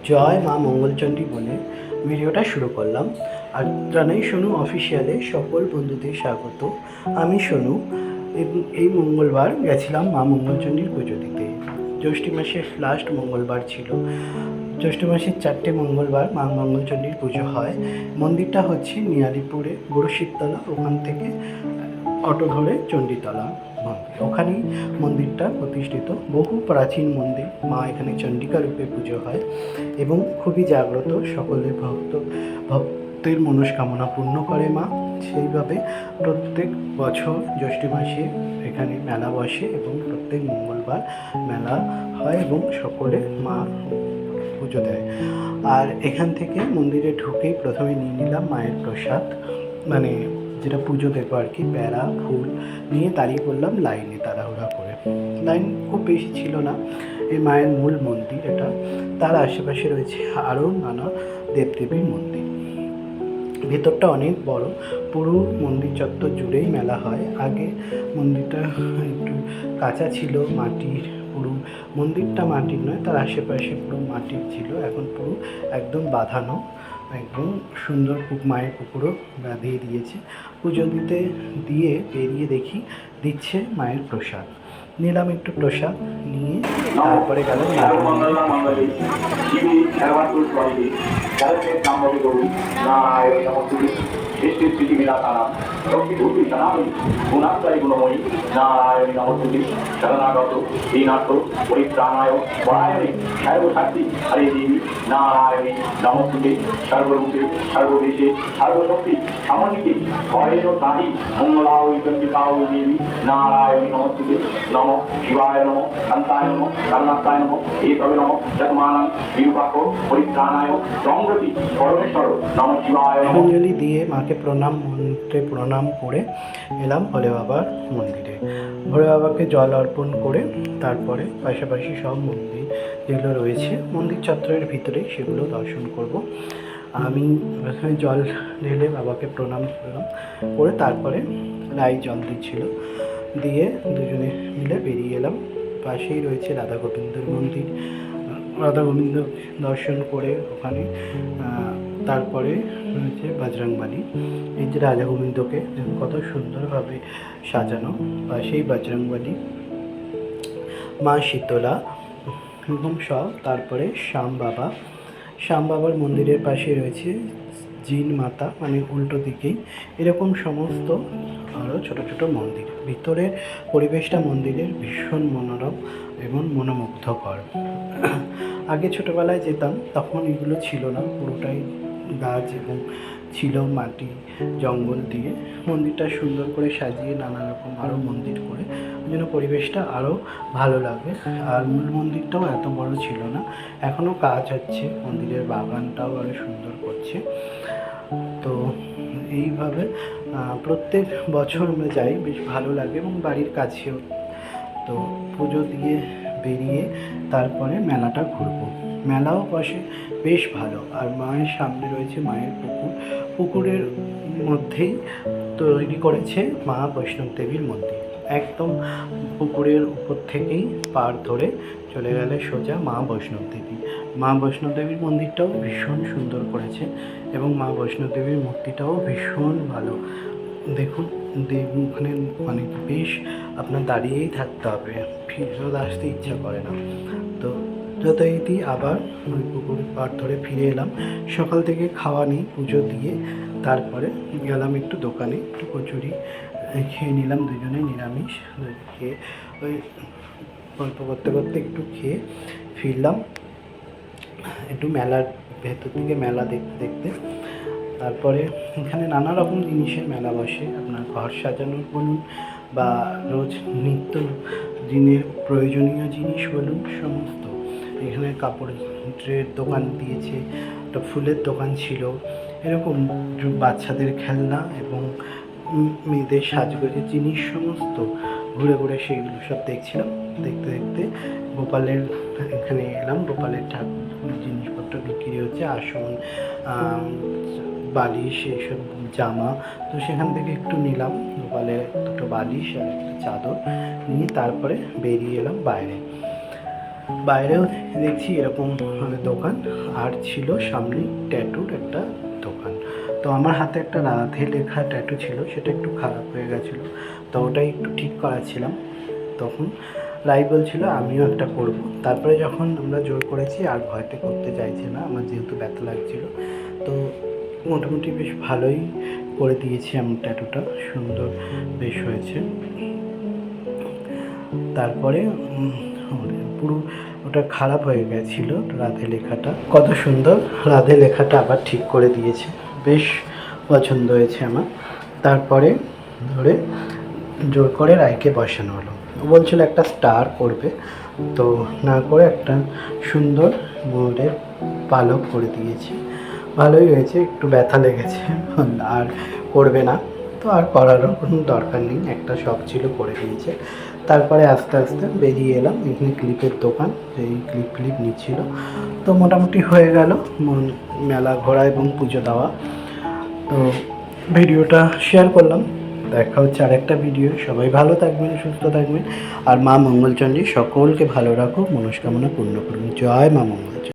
জয় মা মঙ্গলচণ্ডী বলে ভিডিওটা শুরু করলাম। আর জানাই সোনু অফিসিয়ালে সকল বন্ধুদের স্বাগত। আমি সোনু। এই মঙ্গলবার গেছিলাম মা মঙ্গলচণ্ডীর পুজো দিতে। জ্যৈষ্ঠ মাসের লাস্ট মঙ্গলবার ছিল। জ্যৈষ্ঠ মাসের 4টে মঙ্গলবার মা মঙ্গলচণ্ডীর পুজো হয়। মন্দিরটা হচ্ছে নিয়ালিপুরে বড় শিবতলা, ওখান থেকে অটো ধরে চণ্ডীতলা মন্দির, ওখানেই মন্দিরটা প্রতিষ্ঠিত। বহু প্রাচীন মন্দির, মা এখানে চণ্ডিকা রূপে পুজো হয় এবং খুবই জাগ্রত। সকলের ভক্তের মনস্কামনা পূর্ণ করে মা। সেইভাবে প্রত্যেক বছর জ্যৈষ্ঠ মাসে এখানে মেলা বসে এবং প্রত্যেক মঙ্গলবার মেলা হয় এবং সকলে মা পুজো দেয়। আর এখান থেকে মন্দিরে ঢুকেই প্রথমে নিয়ে নিলাম মায়ের প্রসাদ, মানে যেটা পুজো দেবো আর কি, প্যারা ফুল নিয়ে দাঁড়িয়ে পড়লাম লাইনে তাড়াহুড়া করে। লাইন খুব বেশি ছিল না। এই মায়ের মূল মন্দির এটা, তার আশেপাশে রয়েছে আরও নানা দেবদেবীর মন্দির। ভেতরটা অনেক বড়, পুরো মন্দির চত্বর জুড়েই মেলা হয়। আগে মন্দিরটা একটু কাঁচা ছিল, মাটির, পুরো মন্দিরটা মাটির নয়, তার আশেপাশে পুরো মাটির ছিল। এখন পুরো একদম বাঁধানো, একদম সুন্দর মায়ের পুকুরও বাঁধিয়ে দিয়েছে। পুজো দিয়ে বেরিয়ে দেখি দিচ্ছে মায়ের প্রসাদ। নিলাম একটু প্রসাদ, নিয়ে তারপরে গেলাম শরণাগত দীনার্থ পরিত্রাণায় পরায়ণে সর্বশক্তি হরে দেবী নারায়ণী নমস্তুতে সর্বরূপে সর্বদেশে সর্বশক্তি সমন্বিতে ভয়েন তাহি মঙ্গলায় চণ্ডিকায় দেবী নারায়ণী নমস্তুতে নম শিবায় নম শান্তায় নম কর্ণাত্তায় নম এতবে নম জগমানং বিরূপাক পরিত্রাণায় সংগতি পরমেশ্বর নম শিবায়। অঞ্জলি দিয়ে মাকে মন্ত্রে প্রণাম করে এলাম ভোলে বাবার মন্দিরে। ভোলে বাবাকে জল অর্পণ করে তারপরে পাশাপাশি সব মন্দির যেগুলো রয়েছে মন্দির চত্বরের ভিতরে সেগুলো দর্শন করব। আমি প্রথমে জল ঢেলে বাবাকে প্রণাম করলাম, করে তারপরে রাই জল দিচ্ছিল, দিয়ে দুজনে মিলে বেরিয়ে এলাম। পাশেই রয়েছে রাধা গোবিন্দর মন্দির। রাধা গোবিন্দ দর্শন করে ওখানে তারপরে রয়েছে বজরংবলী। এই যে রাধা গোবিন্দকে কত সুন্দরভাবে সাজানো, সেই বজরংবলী, মা শীতলা এবং সব। তারপরে শ্যাম বাবার মন্দিরের পাশে রয়েছে জিন মাতা, মানে উল্টো দিকেই এরকম সমস্ত আরও ছোট ছোট মন্দির। ভিতরের পরিবেশটা মন্দিরের ভীষণ মনোরম এবং মনোমুগ্ধকর। আগে ছোটোবেলায় যেতাম তখন এগুলো ছিল না, পুরোটাই গাছ এবং ছিল মাটি জঙ্গল দিয়ে। মন্দিরটা সুন্দর করে সাজিয়ে নানা রকম আরও মন্দির করে যেন পরিবেশটা আরও ভালো লাগে। আর মূল মন্দিরটাও এত বড় ছিল না, এখনও কাজ হচ্ছে, মন্দিরের বাগানটাও আরও সুন্দর করছে। তো এইভাবে প্রত্যেক বছর আমরা যাই, বেশ ভালো লাগে এবং বাড়ির কাছেও। তো পুজো দিয়ে বেরিয়ে তারপরে মেলাটা ঘুরবো। মেলাও বসে বেশ ভালো। আর মায়ের সামনে রয়েছে মায়ের পুকুরের মধ্যেই তৈরি করেছে মা বৈষ্ণব দেবীর মন্দির। একদম পুকুরের উপর থেকেই পাড় ধরে চলে গেলে সোজা মা বৈষ্ণব দেবী। মা বৈষ্ণব দেবীর মন্দিরটাও ভীষণ সুন্দর করেছে এবং মা বৈষ্ণব দেবীর মূর্তিটাও ভীষণ ভালো। দেখুন ওখানে মানে বেশ আপনার দাঁড়িয়েই থাকতে হবে, ফিরে আসতে ইচ্ছা করে না। তো যথারীতি আবার ওই পুকুর পাড় ধরে ফিরে এলাম। সকাল থেকে খাওয়া নেই, পুজো দিয়ে তারপরে গেলাম একটু দোকানে, একটু কচুরি খেয়ে নিলাম দুজনে, নিরামিষ খেয়ে ওই গল্প করতে করতে একটু খেয়ে ফিরলাম একটু মেলার ভেতর থেকে, মেলা দেখতে দেখতে। তারপরে এখানে নানা রকম জিনিসের মেলা বসে, আপনার ঘর সাজানোর বলুন বা রোজ নিত্য দিনের প্রয়োজনীয় জিনিস বলুন, সমস্ত। এখানে কাপড়ের দোকান দিয়েছে, একটা ফুলের দোকান ছিল, এরকম বাচ্চাদের খেলনা এবং মেয়েদের সাজগোজের জিনিস সমস্ত ঘুরে ঘুরে সেগুলো সব দেখছিলাম। দেখতে দেখতে গোপালের এখানে এলাম। গোপালের ঠাকুর জিনিসপত্র বিক্রি হচ্ছে, আসন, বালিশ, এইসব জামা। তো সেখান থেকে একটু নিলাম, গোপালের দুটো বালিশ আর একটা চাদর নিয়ে তারপরে বেরিয়ে এলাম বাইরে। বাইরেও দেখছি এরকম দোকান, আর ছিল সামনে ট্যাটুর একটা দোকান। তো আমার হাতে একটা রাধে লেখা ট্যাটু ছিল, সেটা একটু খারাপ হয়ে গেছিলো, তো ওটাই একটু ঠিক করাচ্ছিলাম। তখন লাই বলছিল আমিও একটা করব। তারপরে যখন আমরা জোর করেছি আর ভয়তে করতে চাইছে না, আমার যেহেতু ব্যথা লাগছিলো, তো মোটামুটি বেশ ভালোই করে দিয়েছি আমার ট্যাটুটা, সুন্দর বেশ হয়েছে। তারপরে পুরো ওটা খারাপ হয়ে গেছিল রাধে লেখাটা, কত সুন্দর রাধে লেখাটা আবার ঠিক করে দিয়েছে, বেশ পছন্দ হয়েছে আমার। তারপরে ধরে জোর করে রায়কে বসানো হলো। ও বলছিল একটা স্টার করবে, তো না করে একটা সুন্দর ময়ূরের পালক করে দিয়েছি। ভালোই হয়েছে, একটু ব্যথা লেগেছে, আর করবে না, তো আর করারও কোনো দরকার নেই, একটা শখ ছিল করে দিয়েছে। তারপরে আস্তে আস্তে বেরিয়ে এলাম, এখানে ক্লিপের দোকান, এই ক্লিপ নিচ্ছিল। তো মোটামুটি হয়ে গেল মেলা ঘোরা এবং পুজো দেওয়া। তো ভিডিওটা শেয়ার করলাম, দেখা হচ্ছে আরেকটা ভিডিও। সবাই ভালো থাকবেন, সুস্থ থাকবেন, আর মা মঙ্গলচণ্ডী সকলকে ভালো রাখুক, মনস্কামনা পূর্ণ করুন। জয় মা মঙ্গলচণ্ডী।